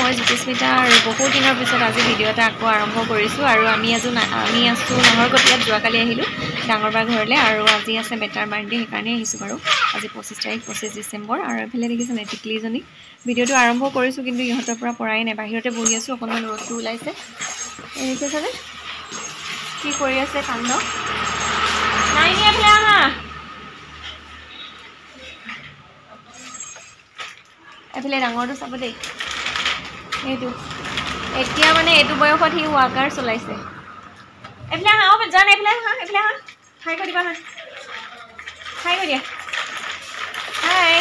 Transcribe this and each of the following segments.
মই জ্যোতিস্মিতা আৰু বহু দিনৰ পিছত আজি ভিডিঅ' এটা আকৌ আৰম্ভ কৰিছোঁ আৰু আমি আছোঁ নাহৰকটীয়াত যোৱাকালি আহিলোঁ ডাঙৰ বা ঘৰলৈ আৰু আজি আছে বেটাৰ বাৰ্থডে সেইকাৰণে আহিছোঁ বাৰু আজি 25 তাৰিখ 25 ডিচেম্বৰ আৰু এইফালে দেখিছেনে টিকলিজনী ভিডিঅ'টো আৰম্ভ কৰিছোঁ কিন্তু ইহঁতৰ পৰা পৰাই নাই বাহিৰতে বহি আছোঁ অকণমান ৰ'দটো ওলাইছে দেখিছেনে কি কৰি আছে কাণ্ড নাই নি এইফালে আহা এইফালে ডাঙৰটো চাব দেই এইটো এতিয়া মানে এইটো বয়সত সি ৱাকাৰ চলাইছে এইফালে আহা জান এইফালে আহা হাই কৰি দিবা হাই কৰি দিয়া হাই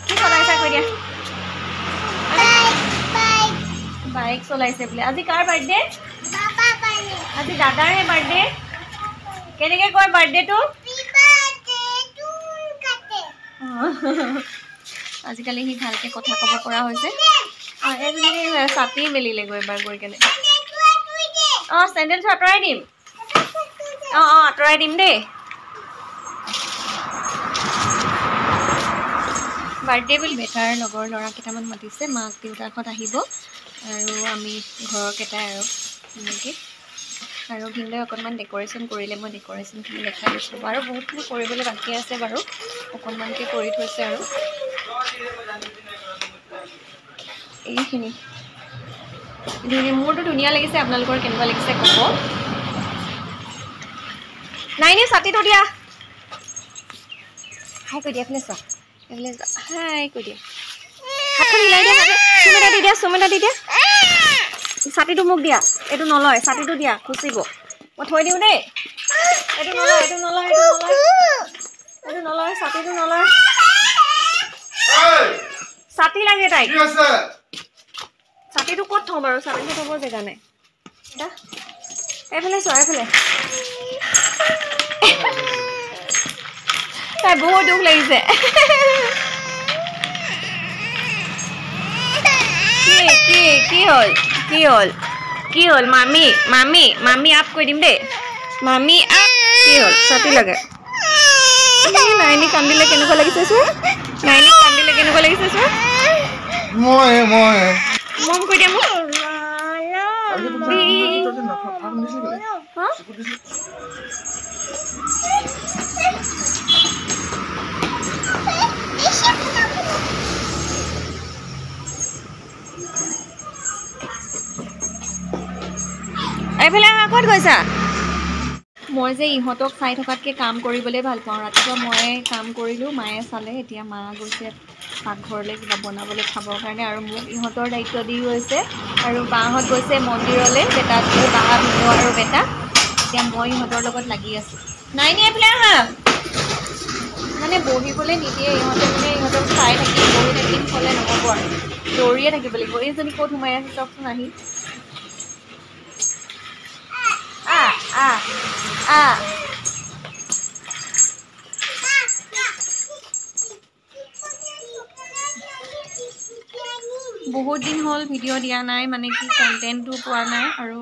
কি চলাইছা কৈ দিয়া বাইক চলাইছে বোলে আজি কাৰ বাৰ্থডে আজি দাদাৰহে বাৰ্থডে কেনেকৈ কয় বাৰ্থডেটো আজিকালি সি ভালকৈ কথা ক'ব পৰা হৈছে এজনী ছাতি মেলিলেগৈ এবাৰ গৈ কেনে অঁ চেণ্ডেলটো আঁতৰাই দিম অঁ আঁতৰাই দিম দেই বাৰ্থডে বুলি বেটাৰ লগৰ ল'ৰা কেইটামান মাতিছে মাক দেউতাকহঁত আহিব আৰু আমি ঘৰৰ কেইটাই আৰু এনেকৈ আৰু ভিনদেউ অকণমান ডেক'ৰেশ্যন কৰিলে মই ডেক'ৰেশ্যনখিনি দেখাই দিছোঁ আৰু বহুতখিনি কৰিবলৈ বাকী আছে বাৰু অকণমানকৈ কৰি থৈছে আৰু এইখিনি মোৰতো ধুনীয়া লাগিছে আপোনালোকৰ কেনেকুৱা লাগিছে ক'ব নাই নি ছাতিটো দিয়া হাই কৈ দিয়া এইফালে চোৱা এইফালে হাই কৈ দিয়া হাতখন হিলাই দিয়া চুম এটা দি দিয়া ছাতিটো মোক দিয়া এইটো নলয় ছাতিটো দিয়া খুচিব মই থৈ দিওঁ দেই এইটো নলয় ছাতিটো নলয় ছাতি লাগে তাইক ছাতিটো ক'ত থওঁ বাৰু ছাতিটো থ'ব জেগা নাই এইফালে চোৱা এইফালে তাই বহুত দুখ লাগিছে কি হ'ল মামি আপ কৈ দিম দেই মামি আপ কি হ'ল ছাতি লাগে নাইনি কান্দিলে কেনেকুৱা লাগিছে চোৱা মম কৈ দিয়া মোক এইফালে ক'ত গৈছা মই যে ইহঁতক চাই থকাতকৈ কাম কৰিবলৈ ভাল পাওঁ ৰাতিপুৱা মই কাম কৰিলোঁ মায়ে চালে এতিয়া মা গৈছে পাকঘৰলৈ কিবা বনাবলৈ খাবৰ কাৰণে আৰু মোক ইহঁতৰ দায়িত্ব দি গৈছে আৰু বাহঁত গৈছে মন্দিৰলৈ বেটাত বাহ ভিনদেউ আৰু বেটা এতিয়া মই ইহঁতৰ লগত লাগি আছোঁ নাই নি এইফালে আহা মানে বহিবলৈ নিদিয়ে ইহঁতে মানে ইহঁতক চাই থাকিম বহি থাকিম হ'লে নহ'ব আৰু দৌৰিয়ে থাকিব লাগিব এইজনী ক'ত সোমাই আছে চাওকচোন আহি বহুত দিন হ'ল ভিডিঅ' দিয়া নাই মানে কি কণ্টেণ্টটো পোৱা নাই আৰু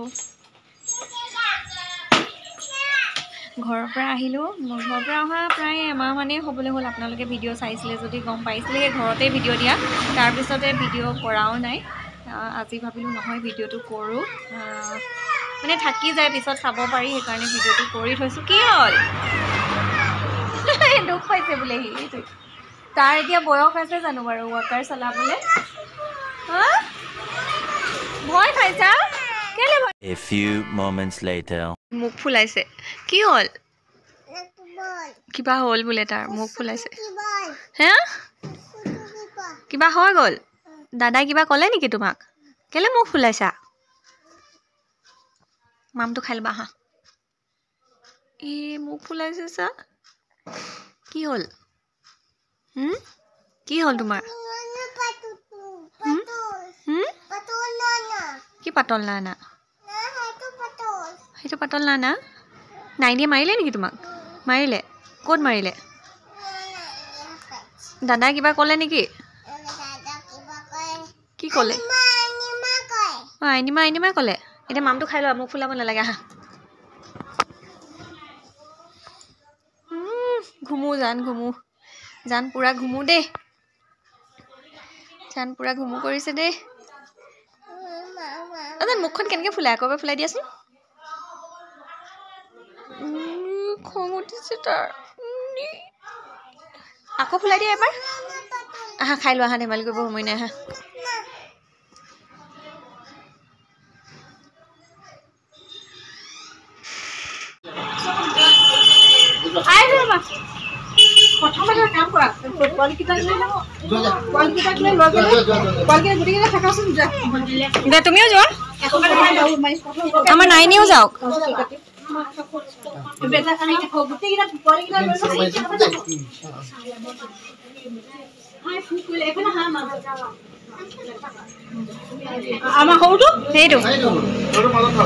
ঘৰৰ পৰা আহিলোঁ ঘৰৰ পৰা অহা প্ৰায় এমাহ মানেই হ'বলৈ হ'ল আপোনালোকে ভিডিঅ' চাইছিলে যদি গম পাইছিলে সেই ঘৰতে ভিডিঅ' দিয়া তাৰপিছতে ভিডিঅ' কৰাও নাই আজি ভাবিলোঁ নহয় ভিডিঅ'টো কৰোঁ মানে থাকি যায় পিছত চাব পাৰি সেইকাৰণে ভিডিঅ'টো কৰি থৈছোঁ কি হ'ল দুখ পাইছে বোলে সি তাৰ এতিয়া বয়স আছে জানো বাৰু ৱাকাৰ চলাবলৈ ভয় খাইছা কেলে A few moments later মুখ ফুলাইছে কি হ'ল কিবা হ'ল বোলে তাৰ মুখ ফুলাইছে হে কিবা হৈ গ'ল দাদাই কিবা ক'লে নেকি তোমাক কেলে মুখ ফুলাইছা মামটো খাই ল'বা হা মুখ ফুলাইছে চা কি হ'ল কি হ'ল তোমাৰ কি পাতল না সেইটো পাতল না নাইনিয়ে মাৰিলে নেকি তোমাক মাৰিলে ক'ত মাৰিলে দাদাই কিবা ক'লে নেকি কি ক'লে আইনিমা ক'লে এতিয়া মামটো খাই লোৱা মুখ ফুলাব নালাগে আহা ঘুমু জান পুৰা ঘুমু দেই জান পুৰা ঘুমু কৰিছে দেই অজান মুখখন কেনেকৈ ফুলাই আকৌ এবাৰ ফুলাই দিয়াচোন খং উঠিছে তাৰ আকৌ ফুলাই দিয়া এবাৰ আহা খাই লোৱা আহা ধেমালি কৰিব সময় নাই আহা প্ৰথমতে কাম কৰা কোৱালিটিটা লৈ গোটেইকেইটা থাকাচোন দে তুমিও যোৱা আমাৰ নাইনিও যাওক আমাৰ সৰুটো সেইটো ভালকে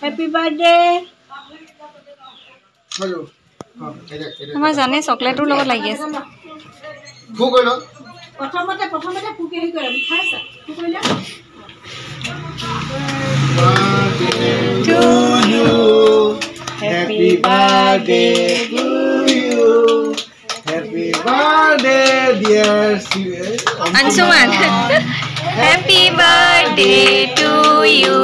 হেপী বাৰ্থডে আমাৰ জানে চকলেটৰ লগত লাগি আছে প্ৰথমতে ফুকি হেৰি কৰে খাইছা ফুকিলে to you Happy birthday to you. Happy birthday, dear Ansuman. Happy birthday to you.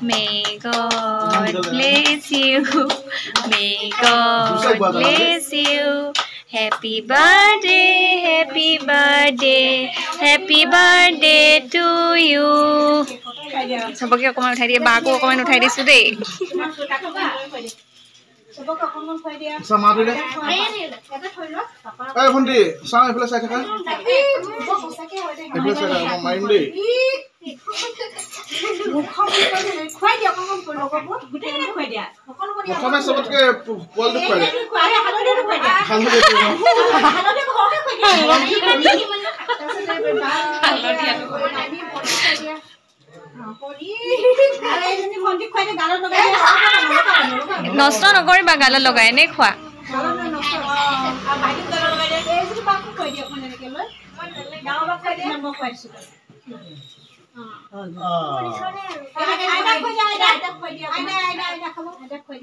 May God bless you. May God bless you. Happy birthday, happy birthday, happy birthday to you. Sabaki অকমান উঠাই দিয়ে বাকো অকমান উঠাই দিছো দেই সবক অকমান খুৱাই দিয়া Samadu deh. Fundi, sang ibu saya kan? Ibu saya mau main deh. খুৱাই দিয়া অকমান লগব গুটেই খুৱাই দিয়া Kamu sebut ke pol tuh pada. খুৱাই হালধি খুৱাই দিয়া Halu deh. হালধি খুৱাই দিয়া নষ্ট নকৰিবা গালত লগাই এনে খোৱা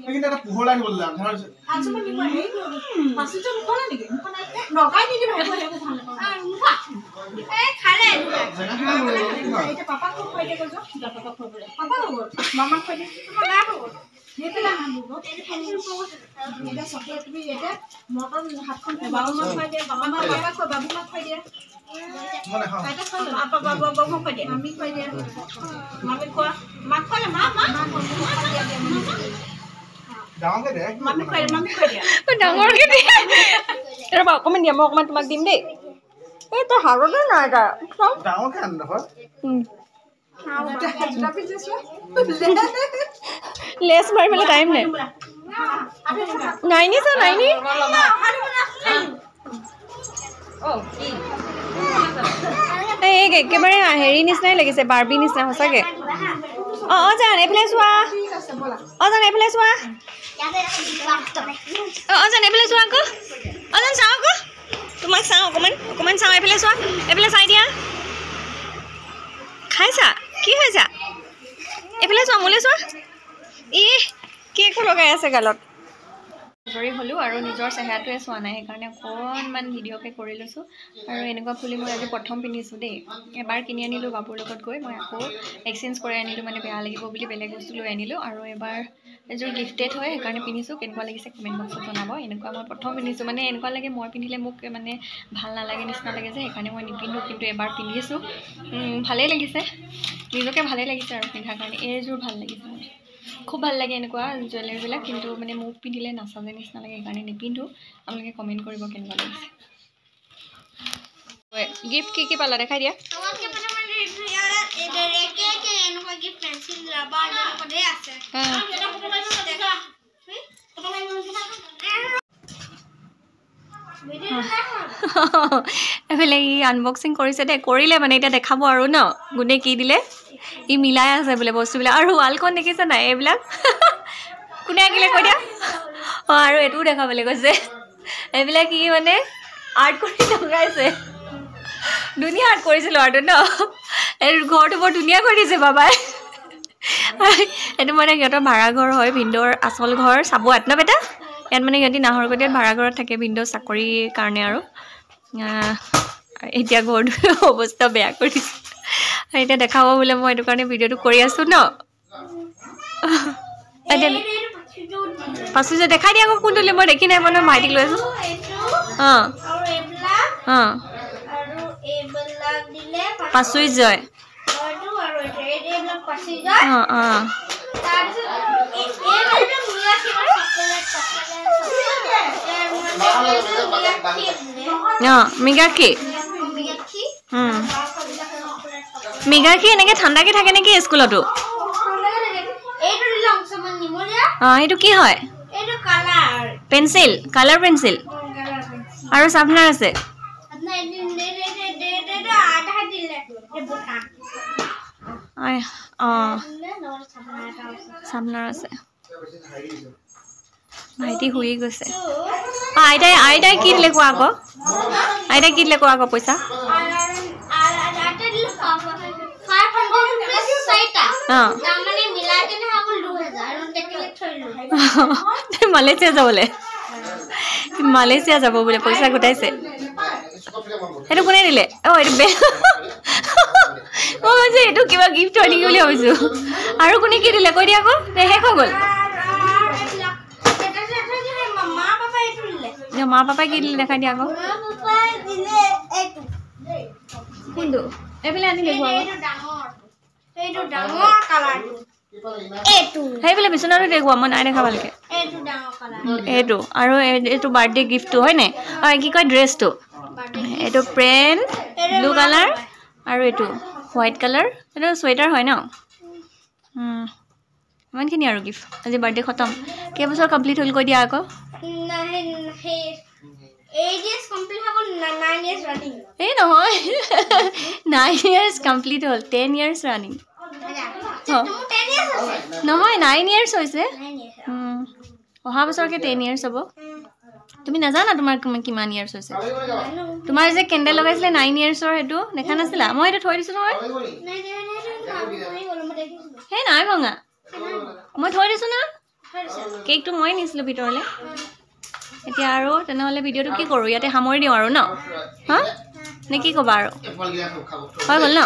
Ini ada puhulan bola. ডাঙৰকে দিয়ে ৰবা অকমান দিয়া মই অকমান তোমাক দিম দেই এই তো হাৰতে নাই এটা Daun kan dah. লেছ মাৰিবলৈ টাইম নাই নাইনি চা নাইনি এই একেবাৰে হেৰি নিচিনাই লাগিছে বাৰ্বি নিচিনা সঁচাকে জান এইফালে চোৱা জান এইফালে চোৱা জান এইফালে চোৱা আকৌ জান চাওঁ আকৌ তোমাক চাওঁ অকমান চাওঁ এইফালে চোৱা এইফালে চাই দিয়া খাইছা কি খাইছা এইফালে চোৱা মোলৈ চোৱা কেকো লগাই আছে গালত আজৰি হ'লোঁ আৰু নিজৰ চেহেৰাটোৱে চোৱা নাই সেইকাৰণে অকণমান ভিডিঅ'কে কৰি লৈছোঁ আৰু এনেকুৱা ফুলি মই আজি প্ৰথম পিন্ধিছোঁ দেই এবাৰ কিনি আনিলোঁ বাবুৰ লগত গৈ মই আকৌ এক্সচেঞ্জ কৰি আনিলোঁ মানে বেয়া লাগিব বুলি বেলেগ বস্তু লৈ আনিলোঁ আৰু এবাৰ এযোৰ গিফ্টেড হয় সেইকাৰণে পিন্ধিছোঁ কেনেকুৱা লাগিছে কমেণ্ট বক্সত জনাব এনেকুৱা মই প্ৰথম পিন্ধিছোঁ মানে এনেকুৱা লাগে মই পিন্ধিলে মোক মানে ভাল নালাগে নিচিনা লাগে যে সেইকাৰণে মই নিপিন্ধোঁ কিন্তু এবাৰ পিন্ধিছোঁ ভালেই লাগিছে নিজকে ভালেই লাগিছে আৰু পিন্ধাৰ কাৰণে এইযোৰ ভাল লাগিছে মানে খুব ভাল লাগে এনেকুৱা জুৱেলাৰীবিলাক কিন্তু মানে মোক পিন্ধিলে নাচাজে নিচিনা লাগে সেইকাৰণে নিপিন্ধোঁ আপোনালোকে কমেণ্ট কৰিব কেনেকুৱা লাগিছে গিফ্ট কি পালা দেখাই দিয়া এইফালে ই আনবক্সিং কৰিছে দেই কৰিলে মানে এতিয়া দেখাব আৰু ন গুণে কি দিলে ই মিলাই আছে বোলে বস্তুবিলাক আৰু ৱালখন দেখিছে নাই এইবিলাক কোনে আঁকিলে কৈ দিয়া আৰু এইটোও দেখাবলৈ কৈছে এইবিলাক কি মানে আৰ্ট কৰি লগাইছে ধুনীয়া আৰ্ট কৰিছে ল'ৰাটো ন এই ঘৰটো বৰ ধুনীয়া কৰি দিছে বাবাই এইটো মানে সিহঁতৰ ভাড়াঘৰ হয় ভিন্দৰ আচল ঘৰ চাবুৱাত ন বেটা ইয়াত মানে সিহঁতি নাহৰকটীয়াত ভাড়াঘৰত থাকে ভিন্দৰ চাকৰিৰ কাৰণে আৰু এতিয়া ঘৰটোৰ অৱস্থা বেয়া কৰিছে এতিয়া দেখাব বোলে মই এইটো কাৰণে ভিডিঅ'টো কৰি আছোঁ ন পাছত যে দেখাই দিয়া আকৌ কোনটো মই দেখি নাই মানে মাইটিক লৈ আছোঁ অঁ অঁ পাচুই জয় অঁ অঁ মীগাক্ষী মীগাক্ষী এনেকৈ ঠাণ্ডাকৈ থাকে নেকি স্কুলতো অঁ এইটো কি হয় পেঞ্চিল কালাৰ পেঞ্চিল আৰু চাৰ্পনাৰ আছে অঁ চাৰ্পনাৰ আছে ভাইটি শুই গৈছে আইতাই কি দিলে কোৱা আকৌ আইতাই কি দিলে কোৱা আকৌ পইচা মালয়েছিয়া যাবলৈ মালয়েছিয়া যাব বোলে পইচা গোটাইছে সেইটো কোনে দিলে অঁ এইটো মই ভাবিছোঁ এইটো কিবা গিফ্ট হয় নেকি বুলি ভাবিছোঁ আৰু কোনে কি দিলে কৈ দিয়া আকৌ শেষ হৈ গ'ল মা পাপাই কি দিলে দেখাই দিয়া আকৌ কোনটো এইফালে আনি দেখুৱাব সেইফালে বিচনাটো দেখুৱা মই নাই দেখা ভালকৈ এইটো আৰু এইটো বাৰ্থডে গিফ্টটো হয় নাই অঁ কি কয় ড্ৰেছটো এইটো পেণ্ট ব্লু কালাৰ আৰু এইটো হোৱাইট কালাৰ এইটো চুৱেটাৰ হয় ন ইমানখিনি আৰু গিফ্ট আজি বাৰ্থডে খতম কেইবছৰ কমপ্লিট হ'ল কৈ দিয়া আকৌ এই নহয় 9 years কমপ্লিট হ'ল 10 years ৰানিং নহয় 9 years হৈছে অহা বছৰকে 10 years হ'ব তুমি নাজানা তোমাৰ কিমান years হৈছে তোমাৰ যে কেণ্ডেল লগাইছিলে 9 yearsৰ সেইটো দেখা নাছিলা মই এইটো থৈ দিছোঁ নহয় সেই নাই ভঙা মই থৈ দিছোঁ না কেকটো মই নিছিলোঁ ভিতৰলৈ এতিয়া আৰু তেনেহ'লে ভিডিঅ'টো কি কৰোঁ ইয়াতে সামৰি দিওঁ আৰু ন হা নে কি ক'বা আৰু হৈ গ'ল ন